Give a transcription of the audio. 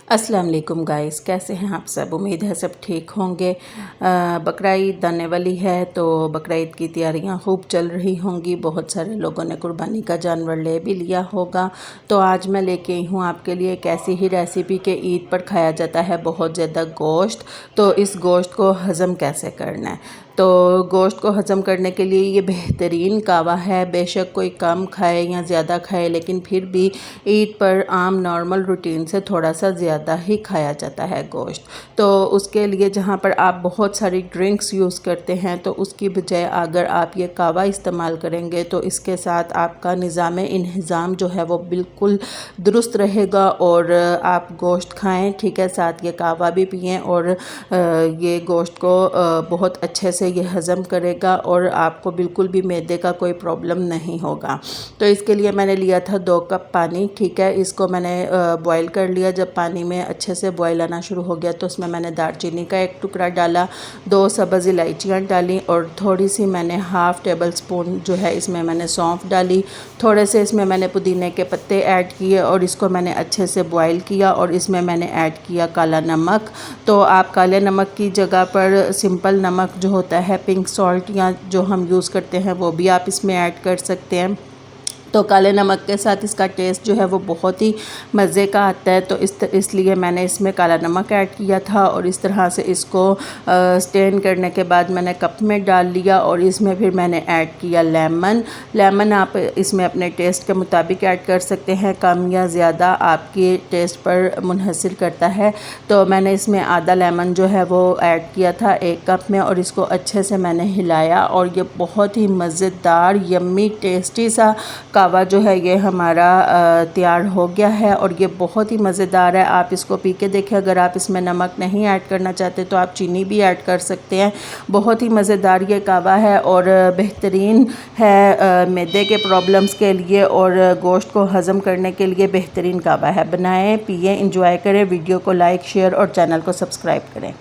अस्सलाम वालेकुम गाइस, कैसे हैं आप सब। उम्मीद है सब ठीक होंगे। बकरा ईद आने वाली है तो बकरा ईद की तैयारियां खूब चल रही होंगी। बहुत सारे लोगों ने कुर्बानी का जानवर ले भी लिया होगा। तो आज मैं लेके आई हूँ आपके लिए एक ऐसी ही रेसिपी के ईद पर खाया जाता है बहुत ज़्यादा गोश्त। तो इस गोश्त को हज़म कैसे करना है। तो गोश्त को हज़म करने के लिए ये बेहतरीन कावा है। बेशक कोई कम खाए या ज़्यादा खाए, लेकिन फिर भी ईद पर आम नॉर्मल रूटीन से थोड़ा सा ज़्यादा ही खाया जाता है गोश्त। तो उसके लिए जहाँ पर आप बहुत सारी ड्रिंक्स यूज़ करते हैं तो उसकी बजाय अगर आप ये कावा इस्तेमाल करेंगे तो इसके साथ आपका निज़ाम इंहिज़ाम जो है वो बिल्कुल दुरुस्त रहेगा और आप गोश्त खाएं, ठीक है, साथ ये कावा भी पिएं और ये गोश्त को बहुत अच्छे से ये हज़म करेगा और आपको बिल्कुल भी मैदे का कोई प्रॉब्लम नहीं होगा। तो इसके लिए मैंने लिया था 2 कप पानी, ठीक है। इसको मैंने बॉईल कर लिया। जब पानी में अच्छे से बॉईल आना शुरू हो गया तो उसमें मैंने दालचीनी का 1 टुकड़ा डाला, 2 सब्ज़ इलायचियाँ डाली और थोड़ी सी मैंने हाफ़ टेबल स्पून जो है इसमें मैंने सौंफ डाली। थोड़े से इसमें मैंने पुदीने के पत्ते ऐड किए और इसको मैंने अच्छे से बॉईल किया और इसमें मैंने ऐड किया काला नमक। तो आप काले नमक की जगह पर सिंपल नमक जो होता है, पिंक सॉल्ट या जो हम यूज़ करते हैं, वो भी आप इसमें ऐड कर सकते हैं। तो काले नमक के साथ इसका टेस्ट जो है वो बहुत ही मज़े का आता है। तो इसलिए मैंने इसमें काला नमक ऐड किया था और इस तरह से इसको स्टेन करने के बाद मैंने कप में डाल लिया और इसमें फिर मैंने ऐड किया लेमन आप इसमें अपने टेस्ट के मुताबिक ऐड कर सकते हैं, कम या ज़्यादा आपके टेस्ट पर मुनहसर करता है। तो मैंने इसमें आधा लेमन जो है वो ऐड किया था 1 कप में और इसको अच्छे से मैंने हिलाया और ये बहुत ही मज़ेदार यम्मी टेस्टी सा कावा जो है ये हमारा तैयार हो गया है और ये बहुत ही मज़ेदार है। आप इसको पी के देखें। अगर आप इसमें नमक नहीं ऐड करना चाहते तो आप चीनी भी ऐड कर सकते हैं। बहुत ही मज़ेदार ये कावा है और बेहतरीन है मैदे के प्रॉब्लम्स के लिए और गोश्त को हज़म करने के लिए बेहतरीन कावा है। बनाएं, पिएं, इंजॉय करें। वीडियो को लाइक, शेयर और चैनल को सब्सक्राइब करें।